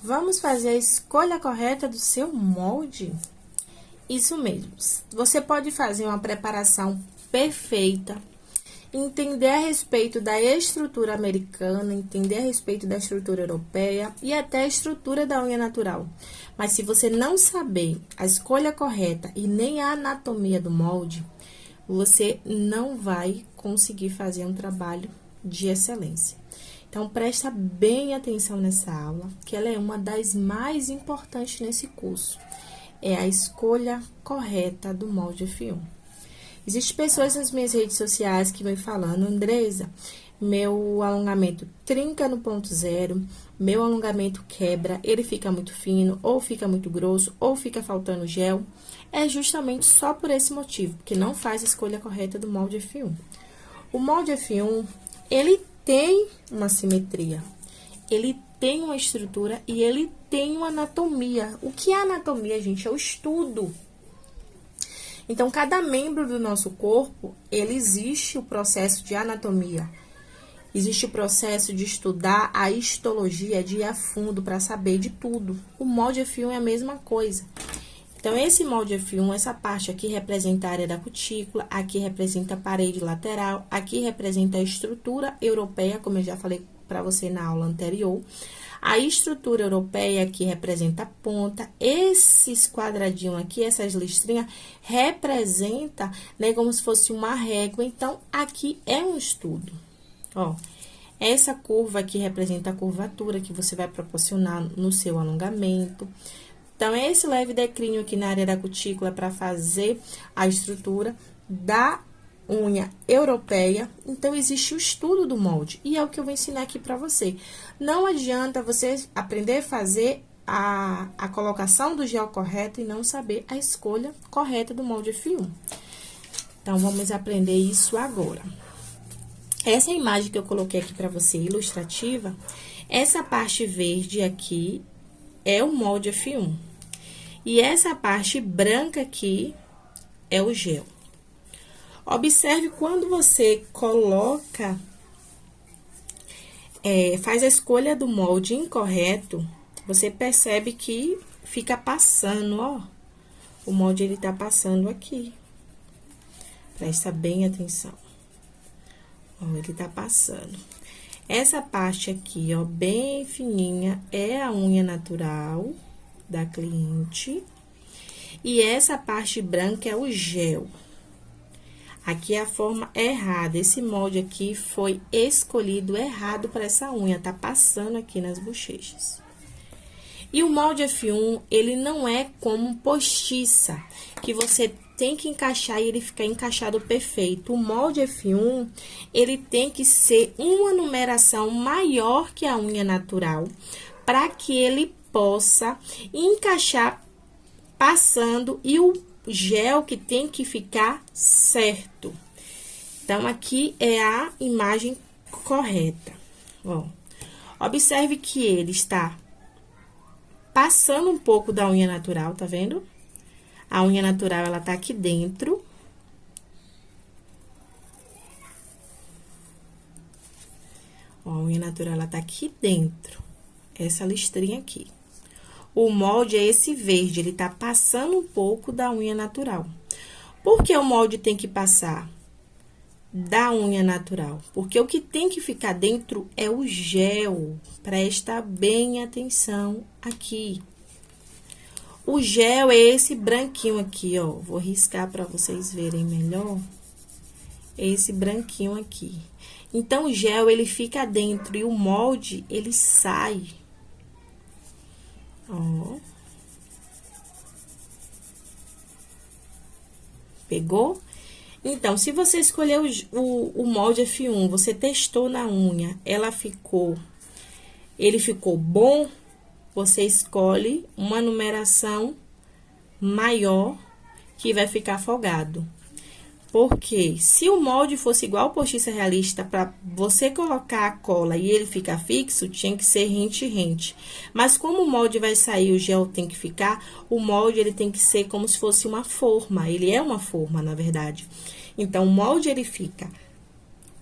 Vamos fazer a escolha correta do seu molde? Isso mesmo. Você pode fazer uma preparação perfeita, entender a respeito da estrutura americana, entender a respeito da estrutura europeia e até a estrutura da unha natural. Mas se você não saber a escolha correta e nem a anatomia do molde, você não vai conseguir fazer um trabalho de excelência. Então, presta bem atenção nessa aula, que ela é uma das mais importantes nesse curso. É a escolha correta do molde F1. Existem pessoas nas minhas redes sociais que vêm falando, Andresa, meu alongamento trinca no ponto zero, meu alongamento quebra, ele fica muito fino, ou fica muito grosso, ou fica faltando gel. É justamente só por esse motivo, que não faz a escolha correta do molde F1. O molde F1, ele tem uma simetria, ele tem uma estrutura e ele tem uma anatomia. O que é anatomia, gente? É o estudo. Então, cada membro do nosso corpo, ele existe o processo de anatomia. Existe o processo de estudar a histologia, de ir a fundo para saber de tudo. O molde F1 é a mesma coisa. Então, esse molde F1, essa parte aqui representa a área da cutícula, aqui representa a parede lateral, aqui representa a estrutura europeia, como eu já falei para você na aula anterior. A estrutura europeia aqui representa a ponta, esses quadradinhos aqui, essas listrinhas, representa, né, como se fosse uma régua. Então, aqui é um estudo. Ó, essa curva aqui representa a curvatura que você vai proporcionar no seu alongamento. Então, esse leve declínio aqui na área da cutícula para fazer a estrutura da unha europeia. Então, existe o estudo do molde. E é o que eu vou ensinar aqui para você. Não adianta você aprender a fazer a colocação do gel correto e não saber a escolha correta do molde F1. Então, vamos aprender isso agora. Essa imagem que eu coloquei aqui para você, ilustrativa, essa parte verde aqui é o molde F1. E essa parte branca aqui é o gel. Observe quando você coloca, faz a escolha do molde incorreto, você percebe que fica passando, ó. O molde, ele tá passando aqui. Presta bem atenção. Ó, ele tá passando. Essa parte aqui, ó, bem fininha, é a unha natural da cliente. E essa parte branca é o gel. Aqui é a forma errada. Esse molde aqui foi escolhido errado para essa unha, tá passando aqui nas bochechas. E o molde F1, ele não é como postiça, que você tem que encaixar e ele ficar encaixado perfeito. O molde F1, ele tem que ser uma numeração maior que a unha natural, para que ele possa encaixar passando e o gel que tem que ficar certo. Então, aqui é a imagem correta. Ó, observe que ele está passando um pouco da unha natural, tá vendo? A unha natural, ela tá aqui dentro. Ó, a unha natural, ela tá aqui dentro. Essa listrinha aqui. O molde é esse verde, ele tá passando um pouco da unha natural. Por que o molde tem que passar da unha natural? Porque o que tem que ficar dentro é o gel. Presta bem atenção aqui. O gel é esse branquinho aqui, ó. Vou riscar para vocês verem melhor. Esse branquinho aqui. Então, o gel, ele fica dentro e o molde, ele sai. Ó. Pegou? Então, se você escolher o molde F1, você testou na unha, ele ficou bom, você escolhe uma numeração maior que vai ficar folgado. Porque se o molde fosse igual postiça realista, para você colocar a cola e ele ficar fixo, tinha que ser rente-rente. Mas como o molde vai sair, o gel tem que ficar, o molde ele tem que ser como se fosse uma forma. Ele é uma forma, na verdade. Então, o molde ele fica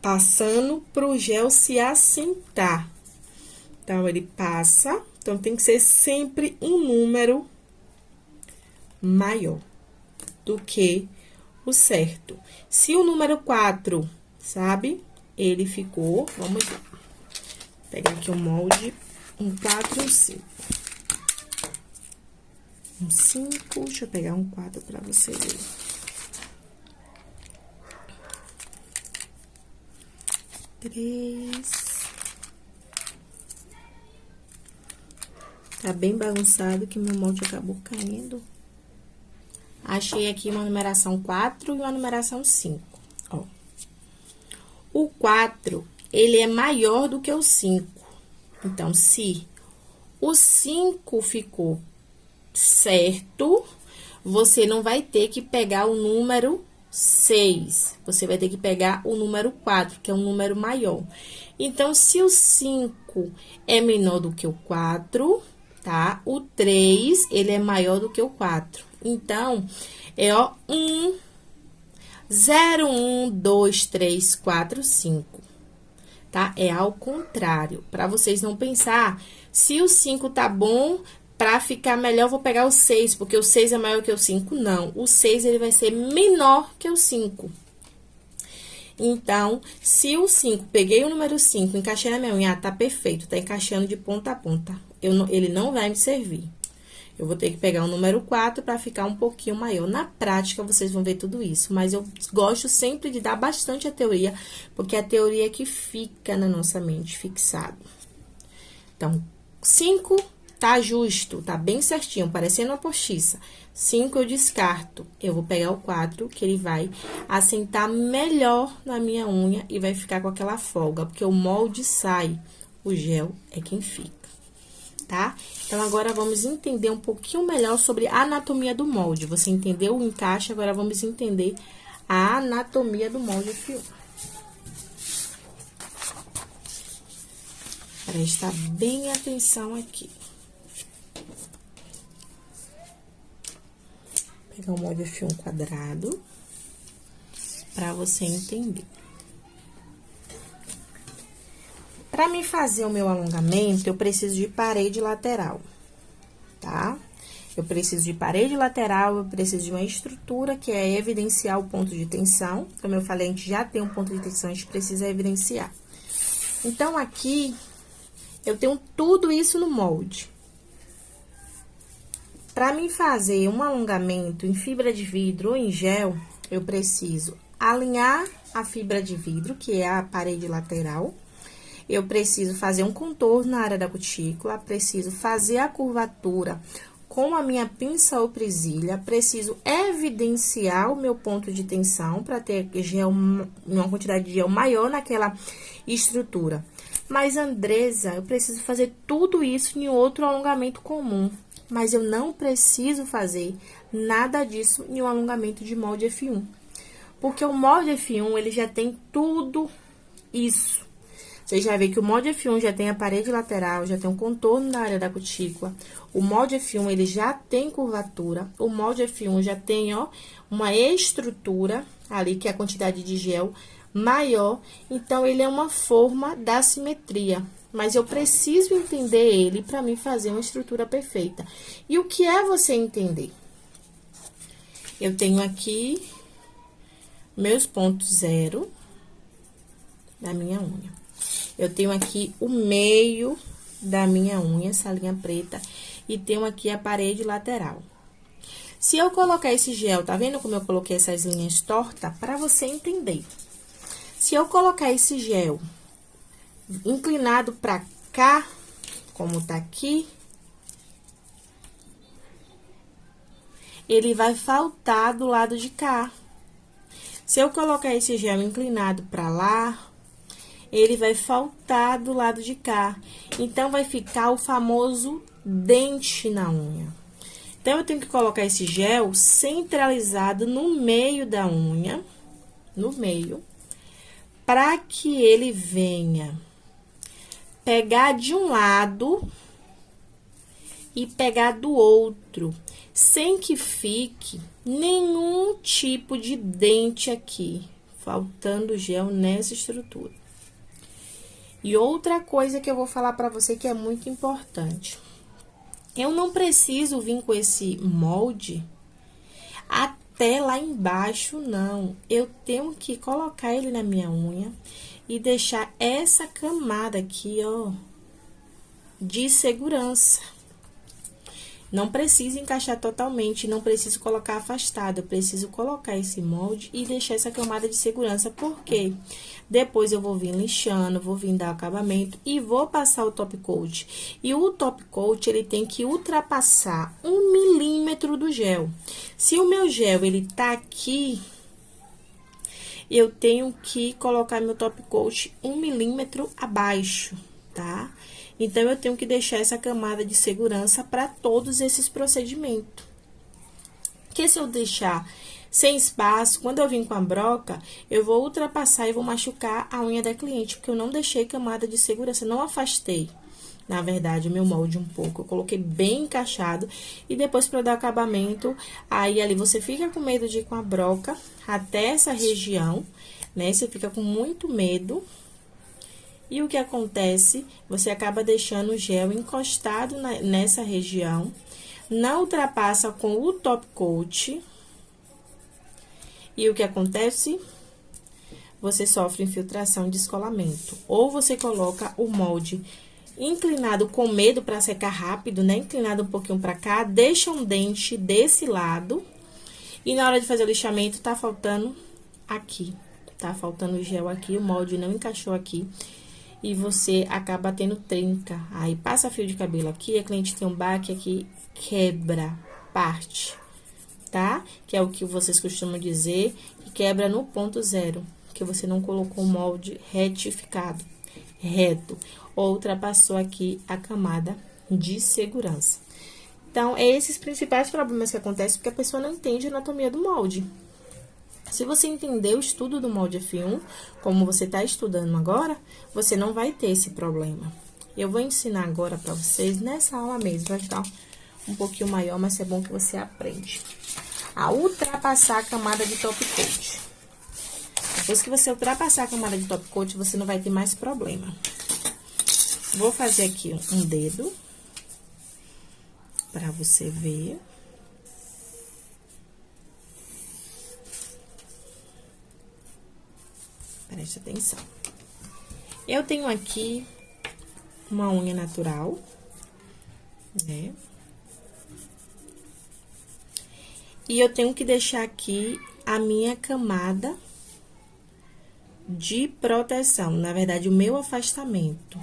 passando para o gel se assentar. Então, ele passa. Então, tem que ser sempre um número maior do que o certo. Se o número 4, sabe? Ele ficou, vamos lá. Vou pegar aqui o molde, um 4 e um 5. Um 5, deixa eu pegar um 4 pra você ver. Três. Tá bem bagunçado que meu molde acabou caindo. Achei aqui uma numeração 4 e uma numeração 5, ó. O 4, ele é maior do que o 5. Então, se o 5 ficou certo, você não vai ter que pegar o número 6. Você vai ter que pegar o número 4, que é um número maior. Então, se o 5 é menor do que o 4, tá? O 3, ele é maior do que o 4. Então, é, ó, 1, 0, 1, 2, 3, 4, 5. Tá? É ao contrário, para vocês não pensar, se o 5 tá bom, para ficar melhor, eu vou pegar o 6, porque o 6 é maior que o 5. Não, o 6, ele vai ser menor que o 5. Então, se o 5, peguei o número 5, encaixei na minha unha, tá perfeito, tá encaixando de ponta a ponta. Ele não vai me servir. Eu vou ter que pegar o número 4 para ficar um pouquinho maior. Na prática, vocês vão ver tudo isso, mas eu gosto sempre de dar bastante a teoria, porque é a teoria que fica na nossa mente, fixado. Então, 5 tá justo, tá bem certinho, parecendo uma postiça. 5 eu descarto, eu vou pegar o 4, que ele vai assentar melhor na minha unha e vai ficar com aquela folga, porque o molde sai, o gel é quem fica, tá? Então, agora vamos entender um pouquinho melhor sobre a anatomia do molde. Você entendeu o encaixe, agora vamos entender a anatomia do molde F1. Presta bem atenção aqui. Pegar o molde F1 quadrado, pra você entender. Para mim fazer o meu alongamento, eu preciso de parede lateral, tá? Eu preciso de parede lateral, eu preciso de uma estrutura que é evidenciar o ponto de tensão. Como eu falei, a gente já tem um ponto de tensão, a gente precisa evidenciar. Então, aqui, eu tenho tudo isso no molde. Para mim fazer um alongamento em fibra de vidro ou em gel, eu preciso alinhar a fibra de vidro, que é a parede lateral. Eu preciso fazer um contorno na área da cutícula, preciso fazer a curvatura com a minha pinça ou presilha, preciso evidenciar o meu ponto de tensão para ter gel, uma quantidade de gel maior naquela estrutura. Mas, Andresa, eu preciso fazer tudo isso em outro alongamento comum, mas eu não preciso fazer nada disso em um alongamento de molde F1. Porque o molde F1, ele já tem tudo isso. Você já vê que o molde F1 já tem a parede lateral, já tem um contorno na área da cutícula. O molde F1, ele já tem curvatura. O molde F1 já tem, ó, uma estrutura ali, que é a quantidade de gel maior. Então, ele é uma forma da simetria. Mas eu preciso entender ele para mim fazer uma estrutura perfeita. E o que é você entender? Eu tenho aqui meus pontos zero da minha unha. Eu tenho aqui o meio da minha unha, essa linha preta, e tenho aqui a parede lateral. Se eu colocar esse gel, tá vendo como eu coloquei essas linhas tortas? Para você entender. Se eu colocar esse gel inclinado para cá, como tá aqui, ele vai faltar do lado de cá. Se eu colocar esse gel inclinado para lá, ele vai faltar do lado de cá. Então, vai ficar o famoso dente na unha. Então, eu tenho que colocar esse gel centralizado no meio da unha, no meio, para que ele venha pegar de um lado e pegar do outro, sem que fique nenhum tipo de dente aqui, faltando gel nessa estrutura. E outra coisa que eu vou falar pra você que é muito importante. Eu não preciso vir com esse molde até lá embaixo, não. Eu tenho que colocar ele na minha unha e deixar essa camada aqui, ó, de segurança. Não preciso encaixar totalmente, não preciso colocar afastado, eu preciso colocar esse molde e deixar essa camada de segurança, porque depois eu vou vir lixando, vou vir dar acabamento e vou passar o top coat. E o top coat, ele tem que ultrapassar 1 milímetro do gel. Se o meu gel, ele tá aqui, eu tenho que colocar meu top coat 1 milímetro abaixo, tá? Então, eu tenho que deixar essa camada de segurança para todos esses procedimentos. Porque se eu deixar sem espaço, quando eu vim com a broca, eu vou ultrapassar e vou machucar a unha da cliente, porque eu não deixei camada de segurança, não afastei, na verdade, o meu molde um pouco. Eu coloquei bem encaixado e depois para dar acabamento, aí ali você fica com medo de ir com a broca até essa região, né? Você fica com muito medo. E o que acontece? Você acaba deixando o gel encostado nessa região, não ultrapassa com o top coat. E o que acontece? Você sofre infiltração e descolamento. Ou você coloca o molde inclinado com medo para secar rápido, né? Inclinado um pouquinho para cá, deixa um dente desse lado. E na hora de fazer o lixamento, tá faltando aqui. Tá faltando gel aqui, o molde não encaixou aqui. E você acaba tendo trinca. Aí, passa fio de cabelo aqui, a cliente tem um baque aqui, quebra, parte, tá? Que é o que vocês costumam dizer, que quebra no ponto zero, que você não colocou o molde retificado, reto, ou ultrapassou aqui a camada de segurança. Então, é esses principais problemas que acontecem, porque a pessoa não entende a anatomia do molde. Se você entender o estudo do molde F1, como você está estudando agora, você não vai ter esse problema. Eu vou ensinar agora para vocês, nessa aula mesmo, vai ficar um pouquinho maior, mas é bom que você aprende. A ultrapassar a camada de top coat. Depois que você ultrapassar a camada de top coat, você não vai ter mais problema. Vou fazer aqui um dedo, para você ver. Preste atenção. Eu tenho aqui uma unha natural, né? E eu tenho que deixar aqui a minha camada de proteção, na verdade, o meu afastamento.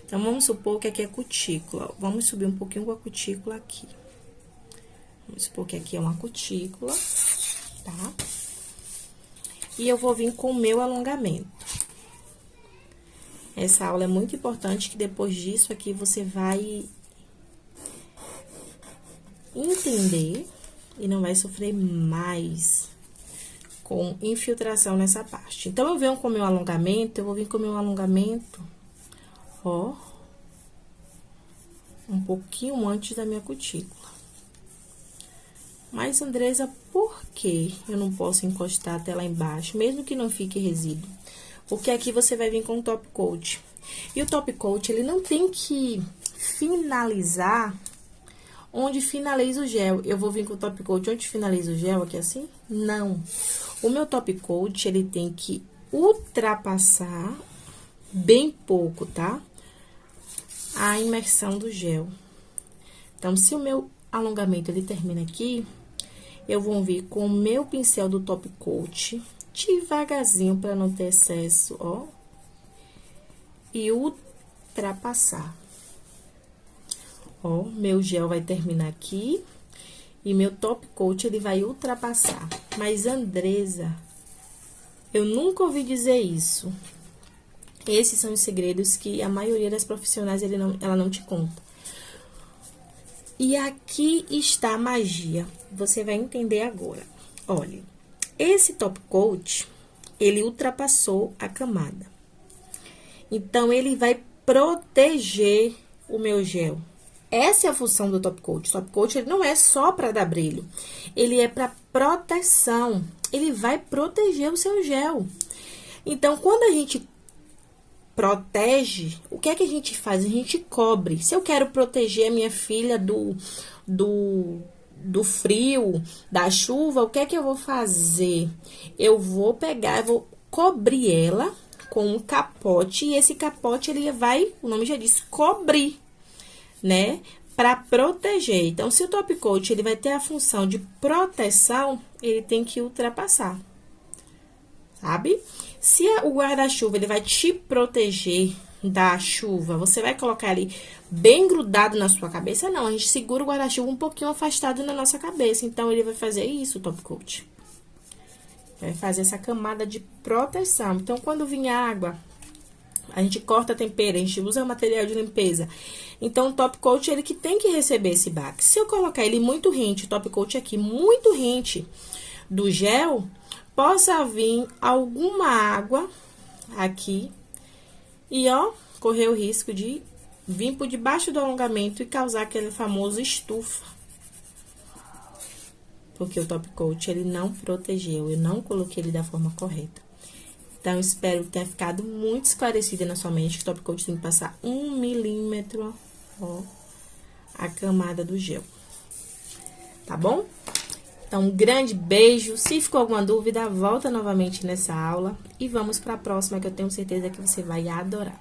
Então, vamos supor que aqui é cutícula. Vamos subir um pouquinho com a cutícula aqui. Vamos supor que aqui é uma cutícula, tá? E eu vou vir com o meu alongamento. Essa aula é muito importante, que depois disso aqui você vai entender e não vai sofrer mais com infiltração nessa parte. Então, eu venho com o meu alongamento, eu vou vir com o meu alongamento, ó, um pouquinho antes da minha cutícula. Mas, Andresa, por que eu não posso encostar até lá embaixo, mesmo que não fique resíduo? Porque aqui você vai vir com o top coat. E o top coat, ele não tem que finalizar onde finaliza o gel. Eu vou vir com o top coat onde finaliza o gel, aqui assim? Não. O meu top coat, ele tem que ultrapassar bem pouco, tá? A imersão do gel. Então, se o meu alongamento, ele termina aqui, eu vou vir com o meu pincel do top coat, devagarzinho, para não ter excesso, ó. E ultrapassar. Ó, meu gel vai terminar aqui. E meu top coat, ele vai ultrapassar. Mas, Andresa, eu nunca ouvi dizer isso. Esses são os segredos que a maioria das profissionais, ela não te conta. E aqui está a magia. Você vai entender agora. Olha, esse top coat, ele ultrapassou a camada. Então, ele vai proteger o meu gel. Essa é a função do top coat. O top coat, ele não é só para dar brilho. Ele é para proteção. Ele vai proteger o seu gel. Então, quando a gente protege, o que é que a gente faz? A gente cobre. Se eu quero proteger a minha filha do frio, da chuva, o que é que eu vou fazer? Eu vou pegar, eu vou cobrir ela com um capote, e esse capote, ele vai, o nome já diz, cobrir, né? Para proteger. Então, se o top coat, ele vai ter a função de proteção, ele tem que ultrapassar, sabe? Se o guarda-chuva, ele vai te proteger da chuva, você vai colocar ele bem grudado na sua cabeça? Não, a gente segura o guarda-chuva um pouquinho afastado na nossa cabeça. Então, ele vai fazer isso, o top coat. Vai fazer essa camada de proteção. Então, quando vir água, a gente corta, tempera, a gente usa o material de limpeza. Então, o top coat, ele que tem que receber esse baque. Se eu colocar ele muito rente, o top coat aqui, muito rente do gel, possa vir alguma água aqui e, ó, correr o risco de vir por debaixo do alongamento e causar aquele famoso estufa. Porque o top coat, ele não protegeu, eu não coloquei ele da forma correta. Então, espero que tenha ficado muito esclarecida na sua mente que o top coat tem que passar 1 milímetro, ó, a camada do gel. Tá bom? Então, um grande beijo. Se ficou alguma dúvida, volta novamente nessa aula. E vamos para a próxima, que eu tenho certeza que você vai adorar.